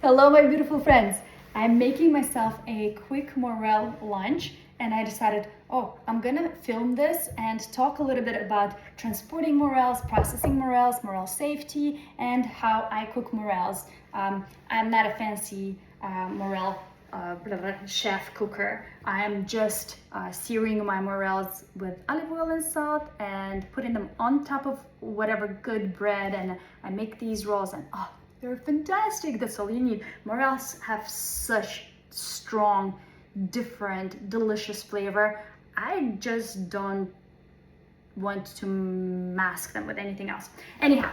Hello, my beautiful friends. I'm making myself a quick Morel lunch and I decided, I'm gonna film this and talk a little bit about transporting morels, processing morels, morel safety, and how I cook morels. I'm not a fancy morel chef cooker. I am just searing my morels with olive oil and salt and putting them on top of whatever good bread, and I make these rolls and they're fantastic. That's all you need. Morels have such strong, different, delicious flavor. I just don't want to mask them with anything else. Anyhow,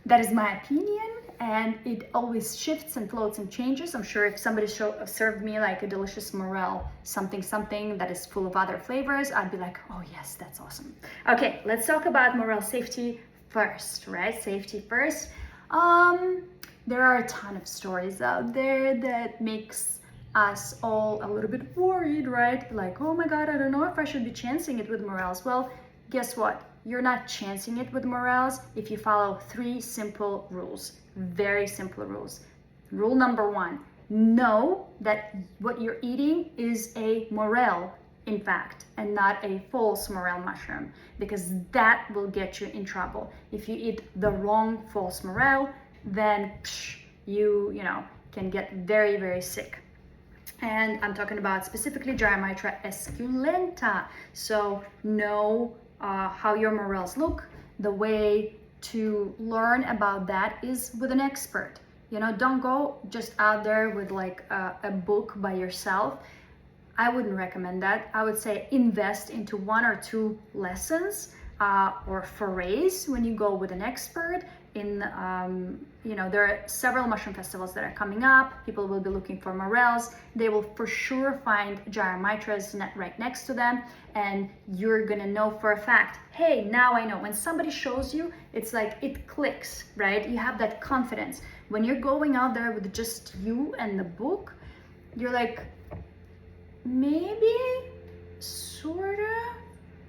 that is my opinion, and it always shifts and floats and changes. I'm sure if somebody served me like a delicious morel something that is full of other flavors, I'd be like, oh yes, that's awesome. Okay, let's talk about morel safety first, right? Safety first. There are a ton of stories out there that makes us all a little bit worried, right? Like, oh my God, I don't know if I should be chancing it with morels. Well, guess what? You're not chancing it with morels if you follow 3 simple rules, very simple rules. Rule number 1, know that what you're eating is a morel, in fact, and not a false morel mushroom, because that will get you in trouble. If you eat the wrong false morel, then you can get very, very sick. And I'm talking about specifically Gyromitra esculenta. So know how your morels look. The way to learn about that is with an expert. Don't go just out there with like a book by yourself. I wouldn't recommend that. I would say invest into 1 or 2 lessons or forays when you go with an expert. There are several mushroom festivals that are coming up. People will be looking for morels. They will for sure find Gyromitras right next to them, and you're gonna know for a fact, hey, now I know. When somebody shows you, it's like it clicks, right? You have that confidence. When you're going out there with just you and the book, you're like, maybe, sorta,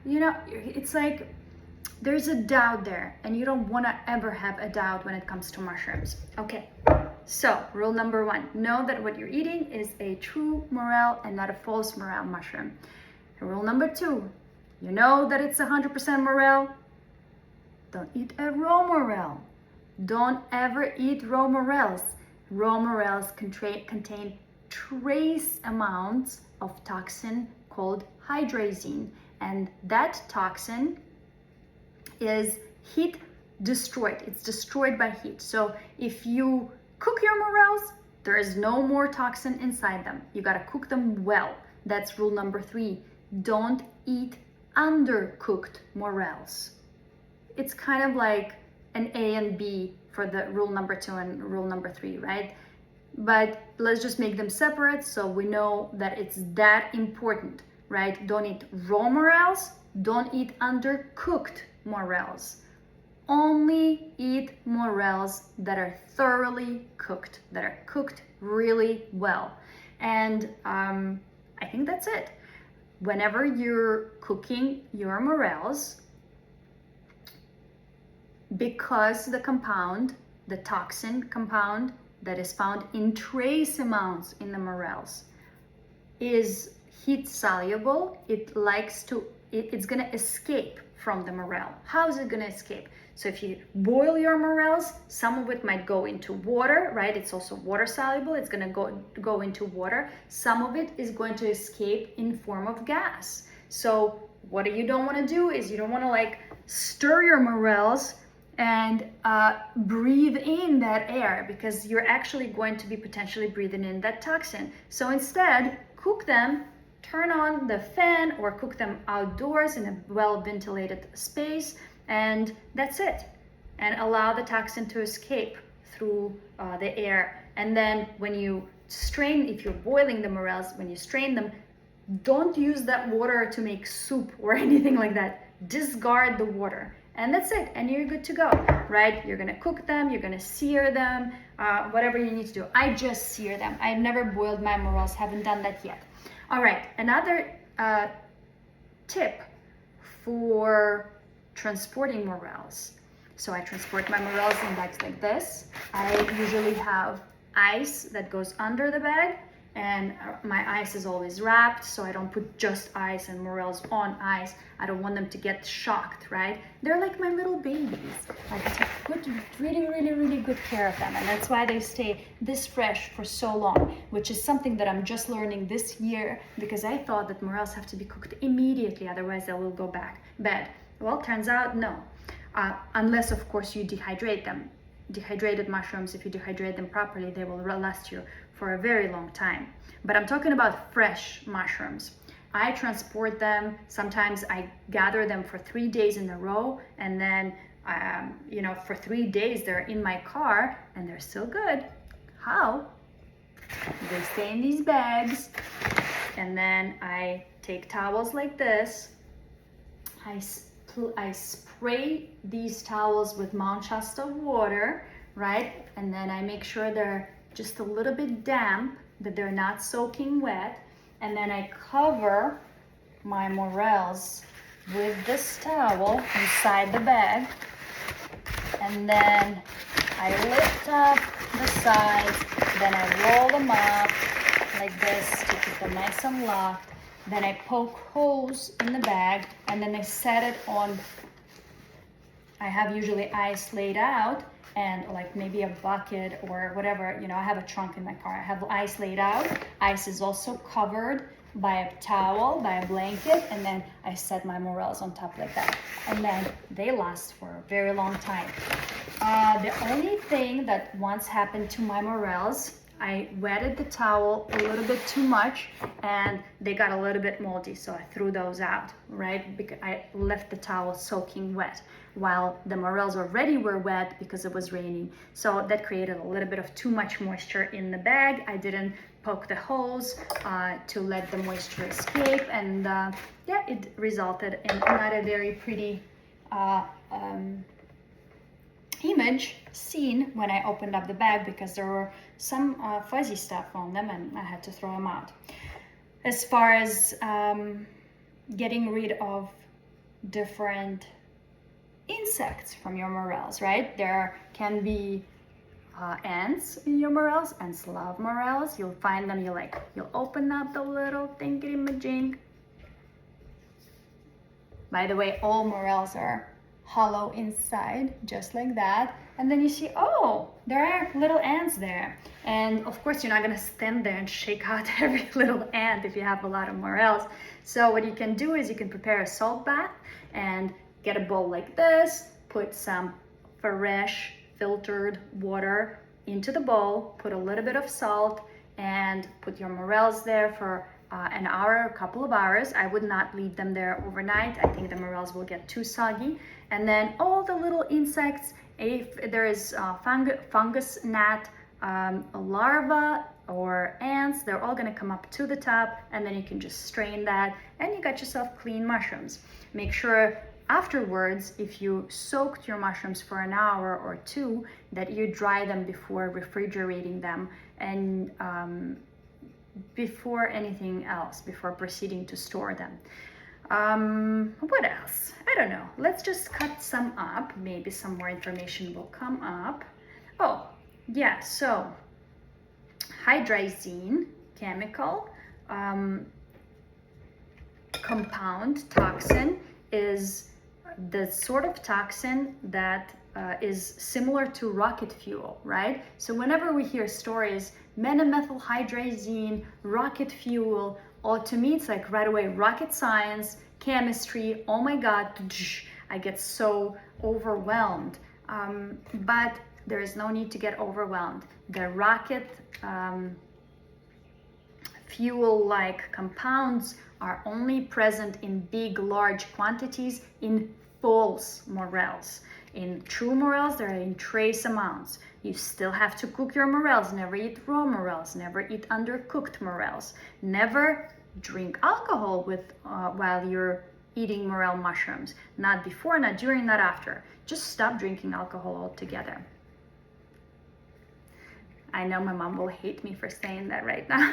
it's like there's a doubt there, and you don't want to ever have a doubt when it comes to mushrooms. Okay, so rule number 1, know that what you're eating is a true morel and not a false morel mushroom. Rule number 2, you know that it's 100% morel, don't eat a raw morel. Don't ever eat raw morels. Raw morels contain trace amounts of toxin called hydrazine, and that toxin is heat destroyed. It's destroyed by heat. So if you cook your morels, there is no more toxin inside them. You got to cook them well. That's rule number 3. Don't eat undercooked morels. It's kind of like an A and B for the rule number 2 and rule number 3, right? But let's just make them separate so we know that it's that important, right? Don't eat raw morels. Don't eat undercooked morels. Only eat morels that are thoroughly cooked, that are cooked really well. And I think that's it. Whenever you're cooking your morels, because the toxin compound that is found in trace amounts in the morels is heat soluble, it's gonna escape from the morel. How is it gonna escape? So if you boil your morels, some of it might go into water, right? It's also water soluble. It's gonna go into water. Some of it is going to escape in form of gas. So what you don't want to do is you don't want to like stir your morels and breathe in that air, because you're actually going to be potentially breathing in that toxin. So instead, cook them, turn on the fan, or cook them outdoors in a well-ventilated space, and that's it. And allow the toxin to escape through the air. And then when you strain, if you're boiling the morels, when you strain them, don't use that water to make soup or anything like that. Discard the water. And that's it, and you're good to go, right? You're gonna cook them, you're gonna sear them, whatever you need to do. I just sear them. I've never boiled my morels, haven't done that yet. All right, another tip for transporting morels. So I transport my morels in bags like this. I usually have ice that goes under the bag, and my ice is always wrapped, so I don't put just ice and morels on ice. I don't want them to get shocked, right? They're like my little babies. I have to put really good care of them, and that's why they stay this fresh for so long, which is something that I'm just learning this year, because I thought that morels have to be cooked immediately, otherwise they will go bad. Well, turns out no, unless of course you dehydrate them. Dehydrated mushrooms, if you dehydrate them properly, they will last you for a very long time. But I'm talking about fresh mushrooms. I transport them. Sometimes I gather them for 3 days in a row, and then for 3 days they're in my car and they're still good. How? They stay in these bags, and then I take towels like this. I spray these towels with Mount Shasta water, right? And then I make sure they're just a little bit damp, that they're not soaking wet. And then I cover my morels with this towel inside the bag. And then I lift up the sides, then I roll them up like this to keep them nice and locked. Then I poke holes in the bag, and then I set it on. I have usually ice laid out, and like maybe a bucket or whatever, I have a trunk in my car. I have ice laid out. Ice is also covered by a towel, by a blanket, and then I set my morels on top like that. And then they last for a very long time. The only thing that once happened to my morels, I wetted the towel a little bit too much and they got a little bit moldy, so I threw those out, right? Because I left the towel soaking wet while the morels already were wet because it was raining. So that created a little bit of too much moisture in the bag. I didn't poke the holes to let the moisture escape, and it resulted in not a very pretty scene when I opened up the bag, because there were some fuzzy stuff on them and I had to throw them out. As far as getting rid of different insects from your morels, right? There can be ants in your morels. Ants love morels. You'll find them, you'll open up the little thingy-majink. By the way, all morels are hollow inside, just like that. And then you see, oh, there are little ants there. And of course, you're not gonna stand there and shake out every little ant if you have a lot of morels. So what you can do is you can prepare a salt bath and get a bowl like this, put some fresh filtered water into the bowl, put a little bit of salt, and put your morels there for an hour, a couple of hours. I would not leave them there overnight. I think the morels will get too soggy. And then all the little insects, if there is fungus gnat, larva, or ants, they're all gonna come up to the top, and then you can just strain that, and you got yourself clean mushrooms. Make sure afterwards, if you soaked your mushrooms for an hour or two, that you dry them before refrigerating them, and before anything else, before proceeding to store them. What else? I don't know. Let's just cut some up. Maybe some more information will come up. Oh, yeah, so hydrazine chemical compound toxin is the sort of toxin that is similar to rocket fuel, right? So whenever we hear stories, monomethylhydrazine, rocket fuel, or to me it's like right away rocket science, chemistry, oh my god, I get so overwhelmed. But there is no need to get overwhelmed. The rocket fuel-like compounds are only present in big, large quantities in false morels. In true morels, they're in trace amounts. You still have to cook your morels. Never eat raw morels. Never eat undercooked morels. Never drink alcohol while you're eating morel mushrooms. Not before, not during, not after. Just stop drinking alcohol altogether. I know my mom will hate me for saying that right now.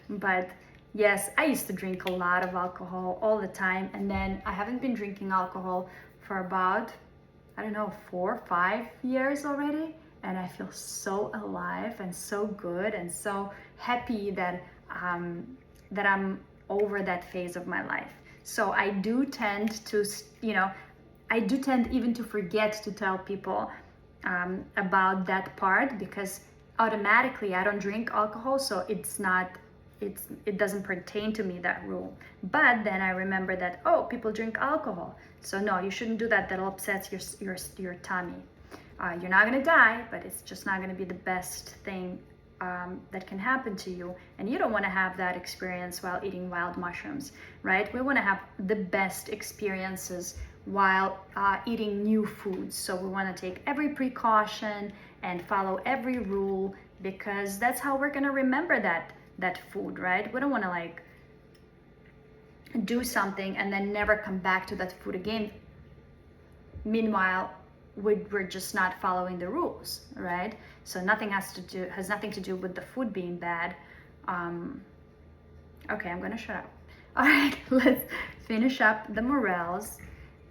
But yes, I used to drink a lot of alcohol all the time, and then I haven't been drinking alcohol for about, I don't know, 4 or 5 years already. and I feel so alive and so good and so happy that that I'm over that phase of my life. So I do tend to, I do tend even to forget to tell people about that part, because automatically I don't drink alcohol, so it doesn't pertain to me, that rule. But then I remember that, oh, people drink alcohol, so no, you shouldn't do that. That'll upset your tummy. You're not gonna die, but it's just not gonna be the best thing that can happen to you, and you don't want to have that experience while eating wild mushrooms, right? We want to have the best experiences while eating new foods. So we want to take every precaution and follow every rule, because that's how we're going to remember that food, right? We don't want to like do something and then never come back to that food again. Meanwhile, we're just not following the rules, right? So nothing has nothing to do with the food being bad. Okay, I'm gonna shut up. All right, let's finish up the morels.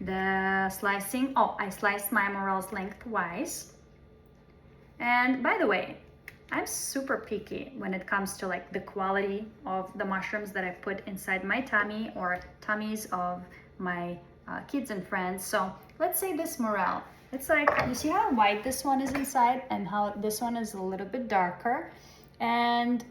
The slicing. Oh, I sliced my morels lengthwise. And by the way, I'm super picky when it comes to like the quality of the mushrooms that I put inside my tummy or tummies of my kids and friends. So let's say this morel. It's like, you see how white this one is inside and how this one is a little bit darker. And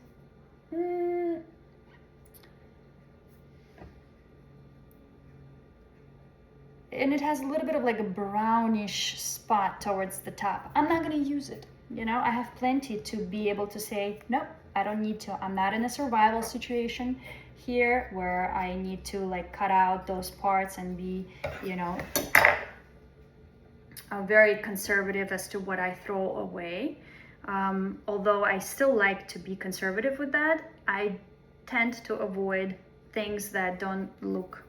it has a little bit of like a brownish spot towards the top. I'm not gonna use it. I have plenty to be able to say, nope, I don't need to. I'm not in a survival situation here where I need to like cut out those parts and be, very conservative as to what I throw away. Although I still like to be conservative with that, I tend to avoid things that don't look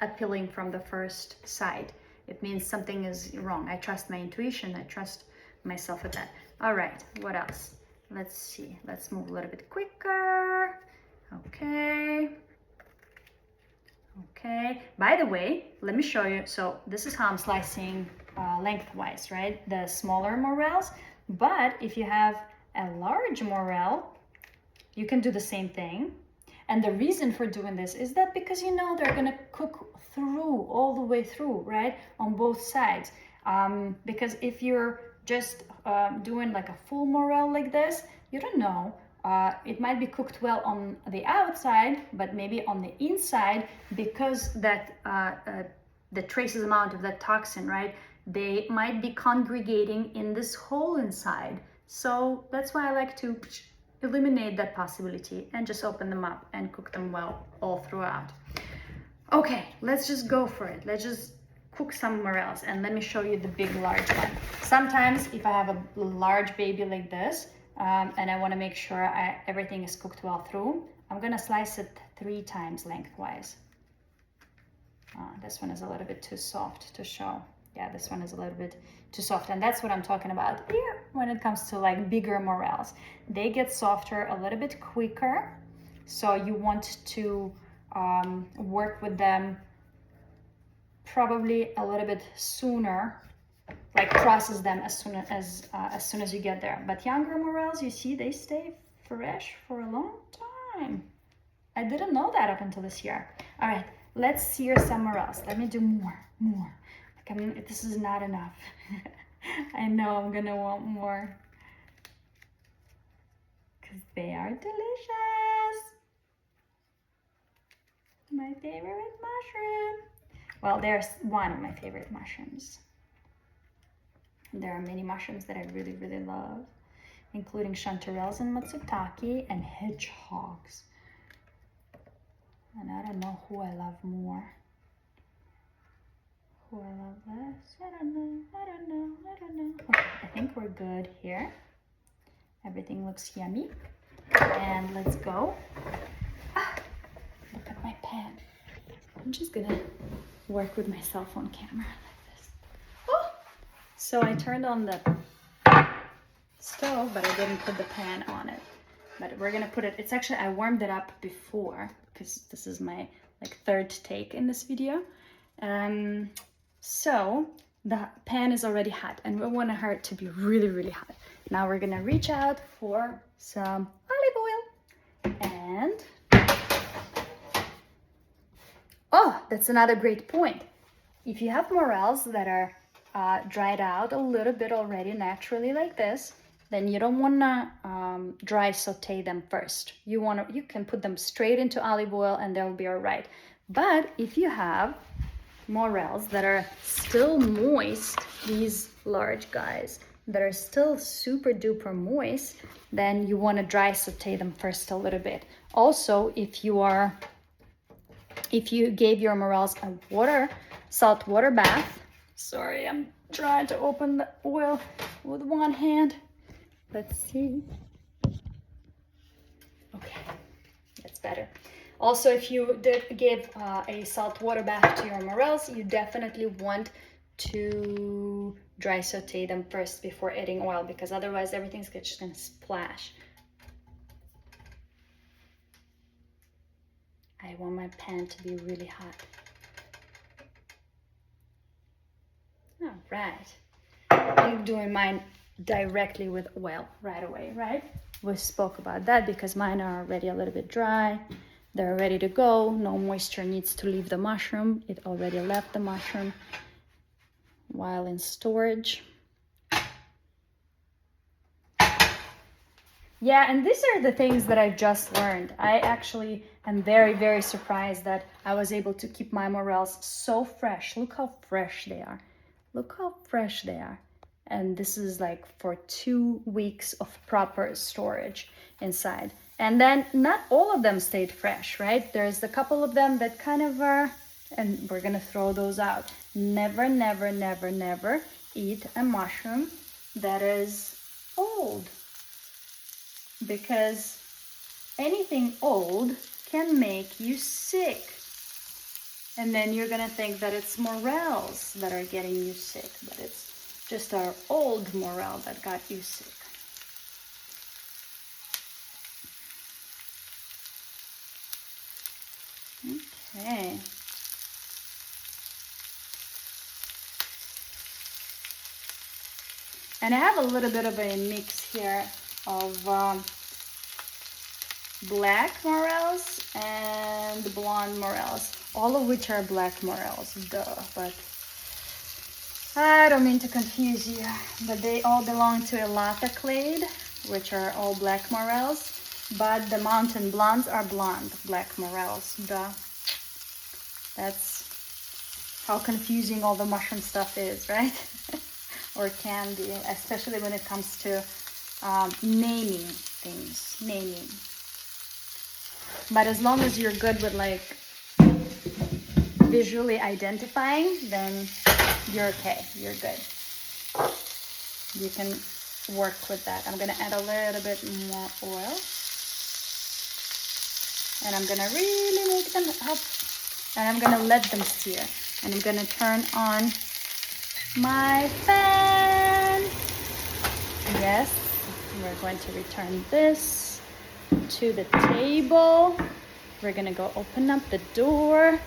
appealing from the first sight. It means something is wrong. I trust my intuition. I trust myself with that. All right, what else? Let's see. Let's move a little bit quicker. Okay. Okay, by the way, let me show you. So this is how I'm slicing lengthwise, right? The smaller morels. But if you have a large morel, you can do the same thing. And the reason for doing this is that because they're gonna cook through, all the way through, right? On both sides. Because if you're just doing like a full morel like this, you don't know. It might be cooked well on the outside, but maybe on the inside, because that the traces amount of that toxin, right? They might be congregating in this hole inside. So that's why I like to eliminate that possibility and just open them up and cook them well all throughout. Okay, let's just go for it. Let's just cook some morels, and let me show you the big large one. Sometimes if I have a large baby like this, and I want to make sure everything is cooked well through, I'm gonna slice it 3 times lengthwise. This one is a little bit too soft to show. Yeah, this one is a little bit too soft, and that's what I'm talking about here when it comes to like bigger morels. They get softer a little bit quicker, so you want to work with them probably a little bit sooner, like process them as soon as you get there. But younger morels, you see, they stay fresh for a long time. I didn't know that up until this year. All right, let's sear some morels. Let me do more. Like this is not enough. I know I'm gonna want more because they are delicious. My favorite mushroom. Well, there's one of my favorite mushrooms. There are many mushrooms that I really, really love, including chanterelles and matsutake and hedgehogs. And I don't know who I love more. Who I love less? I don't know. Okay, I think we're good here. Everything looks yummy. And let's go. Look at my pan. I'm just gonna work with my cell phone camera like this. Oh! So I turned on the stove, but I didn't put the pan on it. But we're gonna put it, it's actually, I warmed it up before, because this is my like 3rd take in this video. So the pan is already hot and we want her to be really, really hot. Now we're gonna reach out for some olive oil and, oh, that's another great point. If you have morels that are dried out a little bit already naturally like this, then you don't wanna dry saute them first. You can put them straight into olive oil and they'll be all right. But if you have morels that are still moist, these large guys that are still super duper moist, then you want to dry saute them first a little bit. Also, if you gave your morels a salt water bath, sorry, I'm trying to open the oil with one hand. Let's see. Okay, that's better. Also, if you did give a salt water bath to your morels, you definitely want to dry saute them first before adding oil, because otherwise everything's just gonna splash. I want my pan to be really hot. All right. I'm doing mine directly with oil right away, right? We spoke about that because mine are already a little bit dry. They're ready to go. No moisture needs to leave the mushroom. It already left the mushroom while in storage. Yeah, and these are the things that I just learned. I actually am very, very surprised that I was able to keep my morels so fresh. Look how fresh they are. Look how fresh they are. And this is like for 2 weeks of proper storage inside. And then not all of them stayed fresh, right? There's a couple of them that kind of are, and we're gonna throw those out. Never, never, never, never eat a mushroom that is old, because anything old can make you sick. And then you're gonna think that it's morels that are getting you sick, but it's just our old morel that got you sick. Okay. And I have a little bit of a mix here of black morels and blonde morels, all of which are black morels, duh, but I don't mean to confuse you, but they all belong to Elata clade, which are all black morels. But the mountain blondes are blonde black morels. Duh. That's how confusing all the mushroom stuff is, right? Or can be, especially when it comes to naming things, naming. But as long as you're good with like visually identifying, then you're okay, you're good. You can work with that. I'm gonna add a little bit more oil. And I'm gonna really make them up, and I'm gonna let them sear. And I'm gonna turn on my fan. Yes, we're going to return this to the table. We're gonna go open up the door,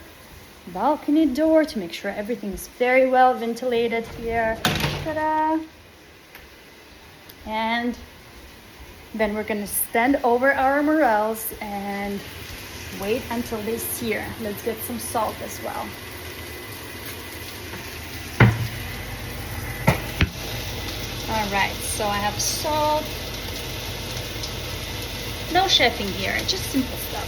balcony door, to make sure everything is very well ventilated here. Ta-da! And then we're gonna stand over our morels and wait until they sear. Let's get some salt as well. All right, so I have salt. No chefing here, just simple stuff.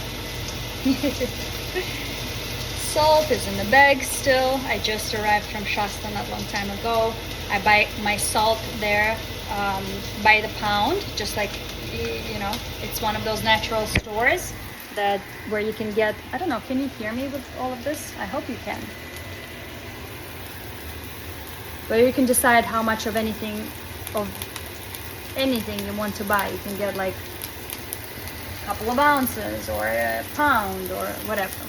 Salt is in the bag still. I just arrived from Shasta not long time ago. I buy my salt there by the pound, just like, you know, it's one of those natural stores that where you can get, I don't know, can you hear me with all of this? I hope you can. Where you can decide how much of anything you want to buy. You can get like a couple of ounces or a pound or whatever.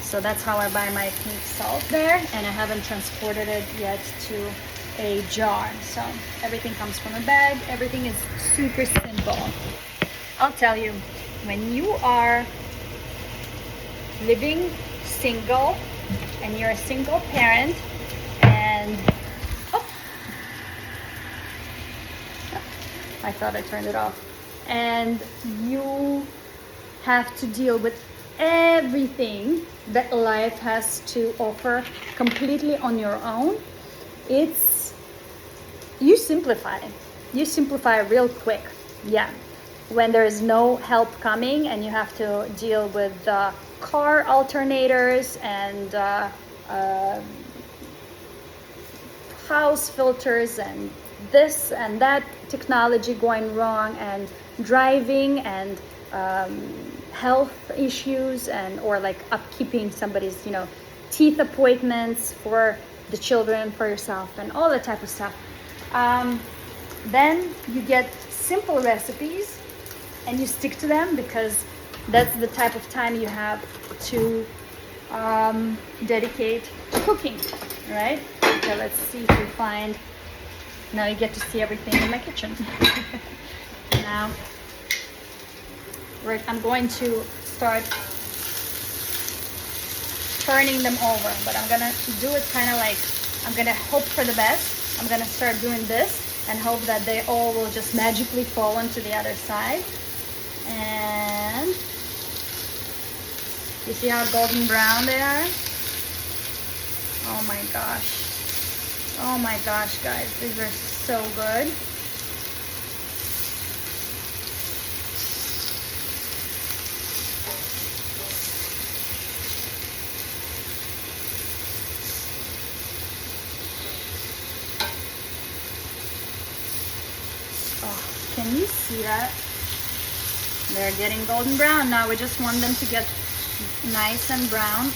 So that's how I buy my pink salt there, and I haven't transported it yet to a jar. So everything comes from a bag. Everything is super simple. I'll tell you, when you are living single and you're a single parent and I thought I turned it off. And you have to deal with everything that life has to offer completely on your own. You simplify. You simplify real quick. Yeah. When there's no help coming and you have to deal with car alternators and house filters and this and that technology going wrong, and driving and health issues, and or like upkeeping somebody's teeth appointments for the children, for yourself, and all that type of stuff. Then you get simple recipes and you stick to them, because that's the type of time you have to dedicate to cooking, right? Okay, let's see if we find. Now you get to see everything in my kitchen. Now I'm going to start turning them over, but I'm gonna do it kind of like, I'm gonna hope for the best. I'm gonna start doing this and hope that they all will just magically fall onto the other side. And you see how golden brown they are? Oh my gosh. Oh my gosh, guys, these are so good. Oh, can you see that? They're getting golden brown. Now we just want them to get nice and brown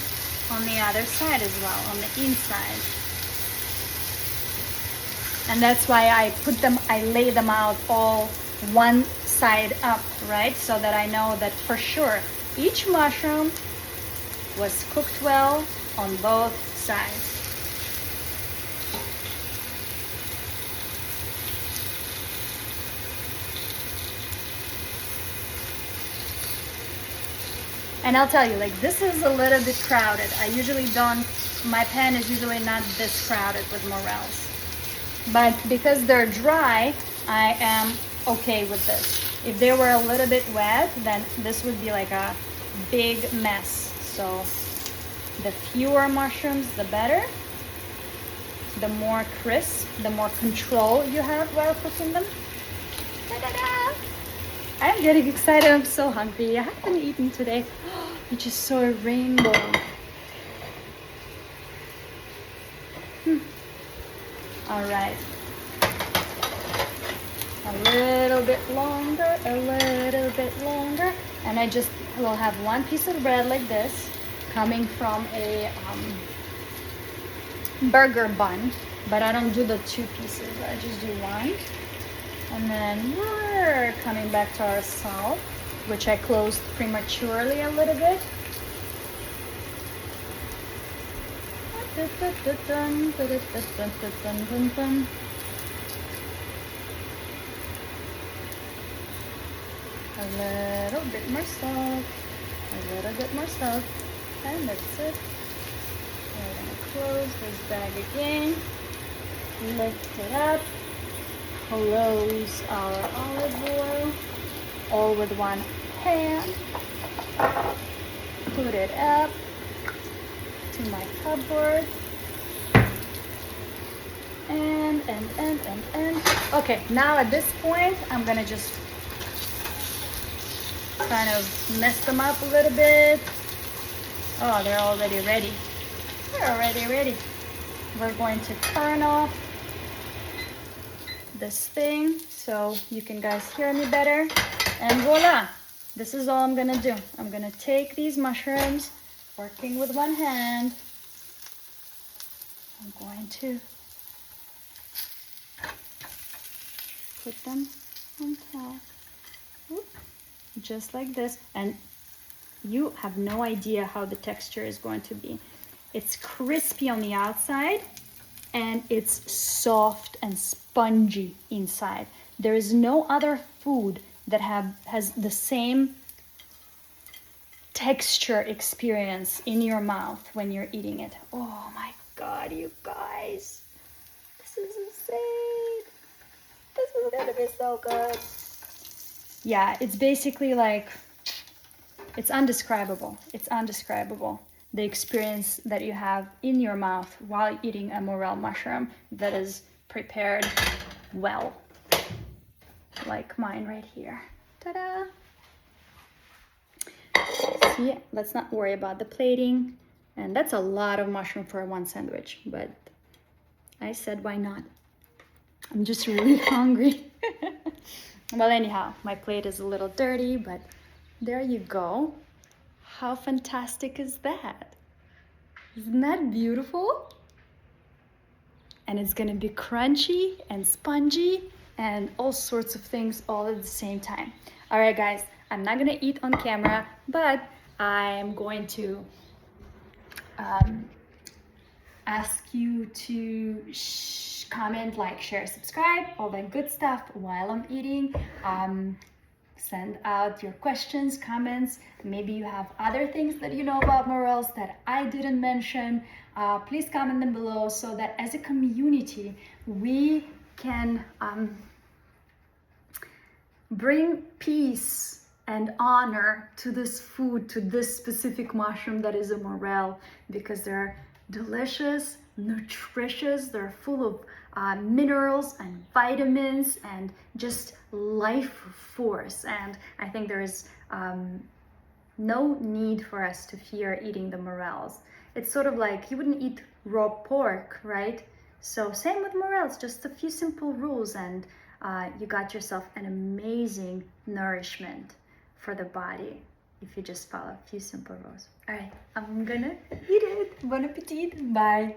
on the other side as well, on the inside. And that's why I lay them out all one side up, right? So that I know that for sure each mushroom was cooked well on both sides. And I'll tell you, like, this is a little bit crowded. I usually don't, my pan is usually not this crowded with morels. But because they're dry, I am okay with this. If they were a little bit wet, then this would be like a big mess. So the fewer mushrooms, the better. The more crisp, the more control you have while cooking them. Ta-da-da! I'm getting excited. I'm so hungry. I haven't eaten today. I just saw a rainbow. All right. A little bit longer, and I just will have one piece of bread like this, coming from a burger bun, but I don't do the two pieces. I just do one. And then we're coming back to our salt, which I closed prematurely a little bit. A little bit more salt, and that's it. We're gonna close this bag again, lift it up, close our olive oil, all with one hand, put it up to my cupboard, and. Okay, now at this point, I'm gonna just kind of mess them up a little bit. Oh, they're already ready. We're going to turn off this thing so you can guys hear me better. And voila, this is all I'm gonna do. I'm gonna take these mushrooms, working with one hand. I'm going to put them on top. Whoop. Just like this, and you have no idea how the texture is going to be. It's crispy on the outside and it's soft and spongy inside. There is no other food that has the same texture experience in your mouth when you're eating it. Oh my God, you guys, this is insane. This is gonna be so good. Yeah, it's basically like, it's undescribable. It's undescribable. The experience that you have in your mouth while eating a morel mushroom that is prepared well, like mine right here. Ta-da! See, let's not worry about the plating. And that's a lot of mushroom for one sandwich, but I said, why not? I'm just really hungry. Well, anyhow, my plate is a little dirty, but there you go. How fantastic is that? Isn't that beautiful? And it's gonna be crunchy and spongy and all sorts of things all at the same time. All right, guys, I'm not gonna eat on camera, but I'm going to ask you to comment, like, share, subscribe, all that good stuff while I'm eating. Send out your questions, comments. Maybe you have other things that you know about morels that I didn't mention. Please comment them below so that as a community we can bring peace and honor to this food, to this specific mushroom that is a morel, because they're delicious, nutritious, they're full of minerals and vitamins and just life force. And I think there is no need for us to fear eating the morels. It's sort of like you wouldn't eat raw pork, right? So same with morels, just a few simple rules and you got yourself an amazing nourishment for the body if you just follow a few simple rules. All right, I'm gonna eat it. Bon appetit. Bye.